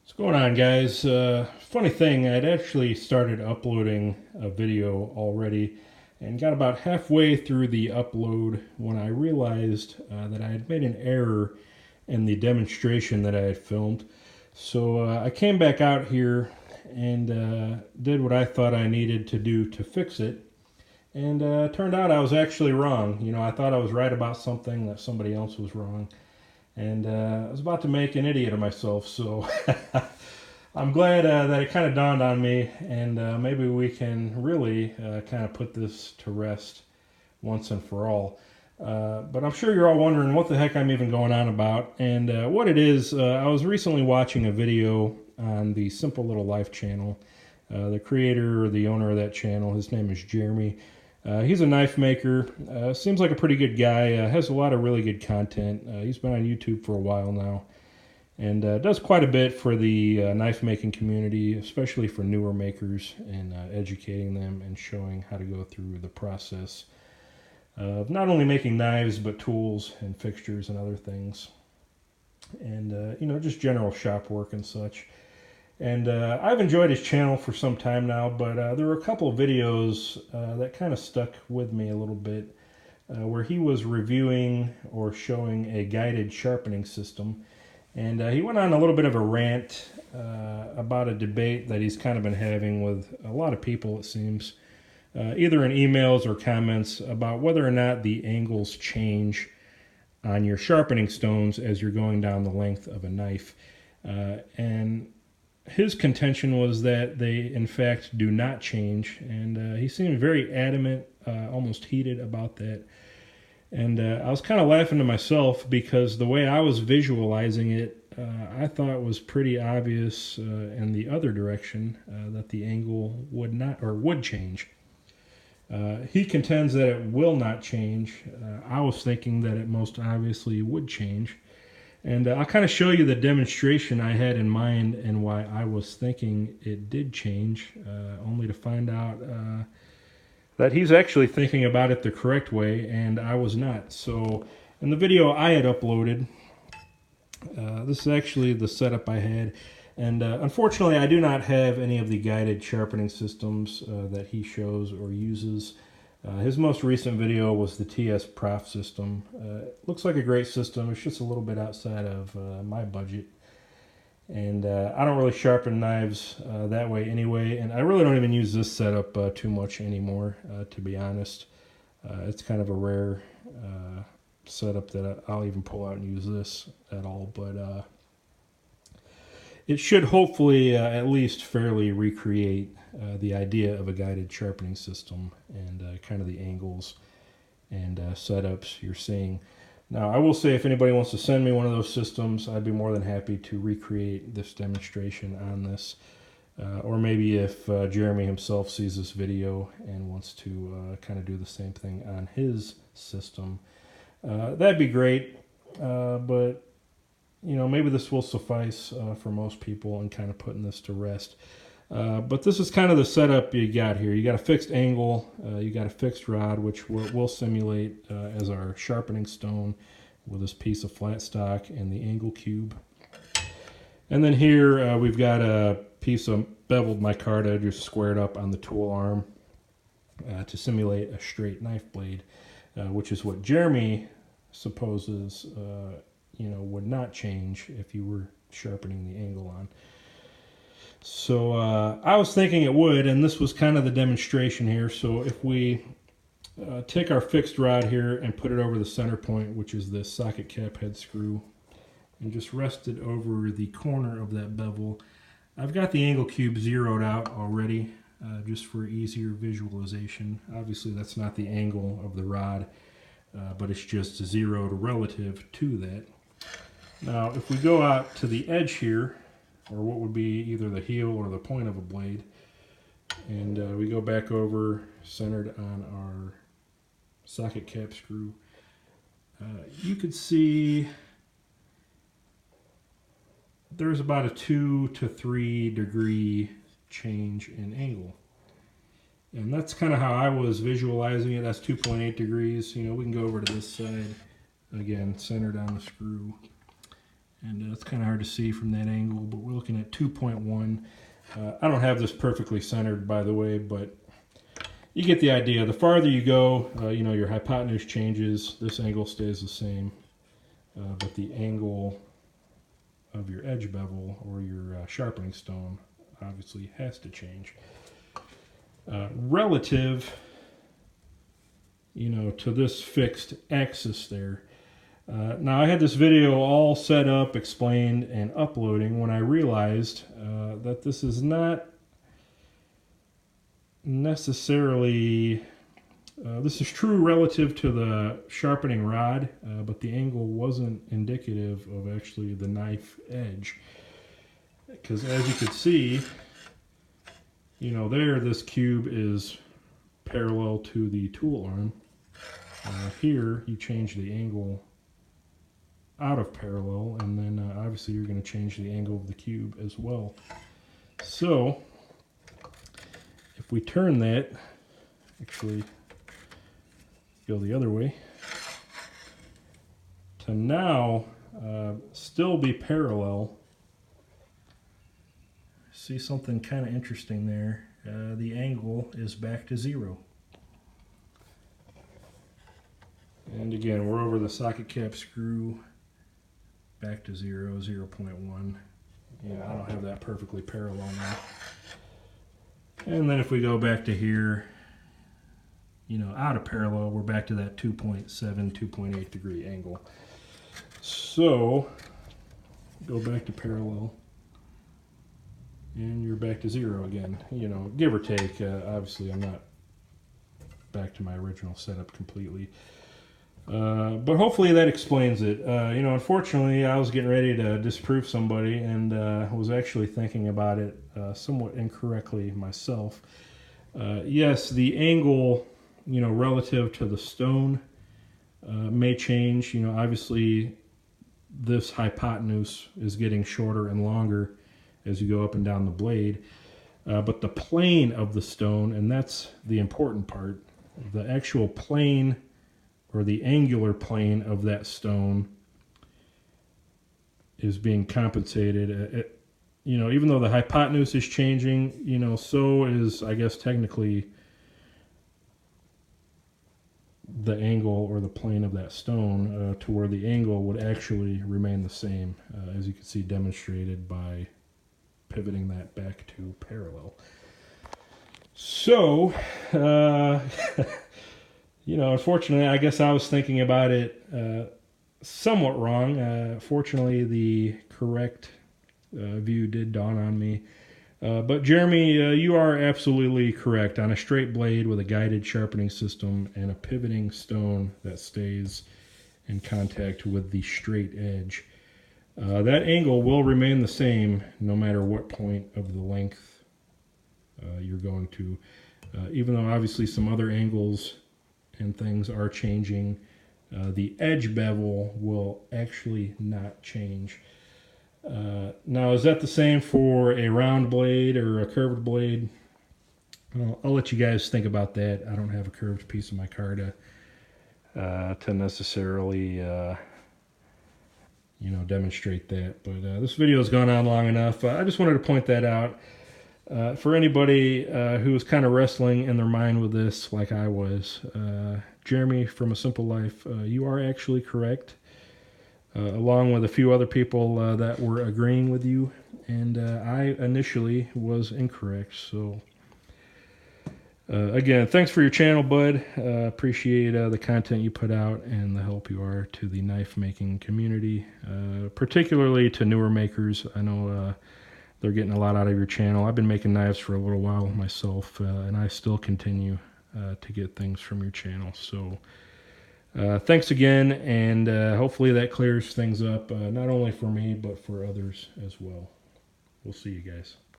What's going on, guys? Funny thing, I'd actually started uploading a video already and got about halfway through the upload when I realized that I had made an error in the demonstration that I had filmed. So I came back out here and did what I thought I needed to do to fix it. And turned out I was actually wrong. You know, I thought I was right about something that somebody else was wrong. And I was about to make an idiot of myself, so I'm glad that it kind of dawned on me, and maybe we can really kind of put this to rest once and for all. But I'm sure you're all wondering what the heck I'm even going on about, and what it is, I was recently watching a video on the Simple Little Life channel. The creator or the owner of that channel, his name is Jeremy. He's a knife maker, seems like a pretty good guy, has a lot of really good content. He's been on YouTube for a while now, and does quite a bit for the knife making community, especially for newer makers, and educating them and showing how to go through the process of not only making knives, but tools and fixtures and other things. And, you know, just general shop work and such. And I've enjoyed his channel for some time now, but there were a couple of videos that kind of stuck with me a little bit, where he was reviewing or showing a guided sharpening system. And he went on a little bit of a rant about a debate that he's kind of been having with a lot of people, it seems, either in emails or comments, about whether or not the angles change on your sharpening stones as you're going down the length of a knife. And his contention was that they, in fact, do not change, and he seemed very adamant, almost heated about that. And I was kind of laughing to myself because the way I was visualizing it, I thought it was pretty obvious in the other direction that the angle would not or would change. He contends that it will not change. I was thinking that it most obviously would change. And I'll kind of show you the demonstration I had in mind and why I was thinking it did change, only to find out that he's actually thinking about it the correct way, and I was not. So in the video I had uploaded, this is actually the setup I had. And unfortunately, I do not have any of the guided sharpening systems that he shows or uses. His most recent video was the tsprof system. Looks like a great system. It's just a little bit outside of my budget. And I don't really sharpen knives that way anyway. And I really don't even use this setup too much anymore, to be honest. It's kind of a rare setup that I'll even pull out and use this at all. But it should hopefully at least fairly recreate the idea of a guided sharpening system and kind of the angles and setups you're seeing. Now, I will say if anybody wants to send me one of those systems, I'd be more than happy to recreate this demonstration on this. Or maybe if Jeremy himself sees this video and wants to kind of do the same thing on his system, that'd be great. But you know, maybe this will suffice for most people in kind of putting this to rest. But this is kind of the setup you got here. You got a fixed angle, you got a fixed rod, which we'll simulate as our sharpening stone with this piece of flat stock and the angle cube. And then here we've got a piece of beveled micarta just squared up on the tool arm to simulate a straight knife blade, which is what Jeremy supposes you know, would not change if you were sharpening the angle on. So I was thinking it would, and this was kind of the demonstration here. So if we take our fixed rod here and put it over the center point, which is this socket cap head screw, and just rest it over the corner of that bevel. I've got the angle cube zeroed out already, just for easier visualization. Obviously that's not the angle of the rod, but it's just zeroed relative to that. Now, if we go out to the edge here, or what would be either the heel or the point of a blade, and we go back over centered on our socket cap screw, you could see there's about a 2 to 3 degree change in angle. And that's kind of how I was visualizing it. That's 2.8 degrees. You know, we can go over to this side, again, centered on the screw. and it's kind of hard to see from that angle, but we're looking at 2.1. I don't have this perfectly centered, by the way, but you get the idea. The farther you go, you know, your hypotenuse changes. This angle stays the same, but the angle of your edge bevel or your sharpening stone obviously has to change. Relative, you know, to this fixed axis there. Now I had this video all set up, explained, and uploading when I realized that this is not necessarily, this is true relative to the sharpening rod, but the angle wasn't indicative of actually the knife edge. Because as you can see, you know, there this cube is parallel to the tool arm. Here you change the angle out of parallel, and then obviously you're going to change the angle of the cube as well. So if we turn that, actually go the other way, to now still be parallel, see something kind of interesting there. The angle is back to 0. And again, we're over the socket cap screw, back to 0, 0.1. Yeah, I don't have that perfectly parallel now. And then if we go back to here, you know, out of parallel, we're back to that 2.7, 2.8 degree angle. So, go back to parallel, and you're back to 0 again, you know, give or take. Obviously, I'm not back to my original setup completely. But hopefully that explains it. You know, unfortunately, I was getting ready to disprove somebody and was actually thinking about it somewhat incorrectly myself. Yes, the angle, you know, relative to the stone may change. You know, obviously this hypotenuse is getting shorter and longer as you go up and down the blade. But the plane of the stone, and that's the important part, the actual plane or the angular plane of that stone is being compensated. You know, even though the hypotenuse is changing, you know, so is, I guess, technically the angle or the plane of that stone, to where the angle would actually remain the same, as you can see demonstrated by pivoting that back to parallel. So, you know, unfortunately, I guess I was thinking about it somewhat wrong. Fortunately, the correct view did dawn on me. But Jeremy, you are absolutely correct. On a straight blade with a guided sharpening system and a pivoting stone that stays in contact with the straight edge, that angle will remain the same no matter what point of the length you're going to. Even though obviously some other angles and things are changing, the edge bevel will actually not change. Now, is that the same for a round blade or a curved blade? Well, I'll let you guys think about that. I don't have a curved piece of my car to necessarily you know, demonstrate that. But this video has gone on long enough. I just wanted to point that out. For anybody who was kind of wrestling in their mind with this like I was, Jeremy from A Simple Life, you are actually correct, along with a few other people that were agreeing with you, and I initially was incorrect. So again, thanks for your channel, bud. Appreciate the content you put out and the help you are to the knife making community, particularly to newer makers. I know they're getting a lot out of your channel. I've been making knives for a little while myself, and I still continue to get things from your channel. So thanks again, and hopefully that clears things up, not only for me, but for others as well. We'll see you guys.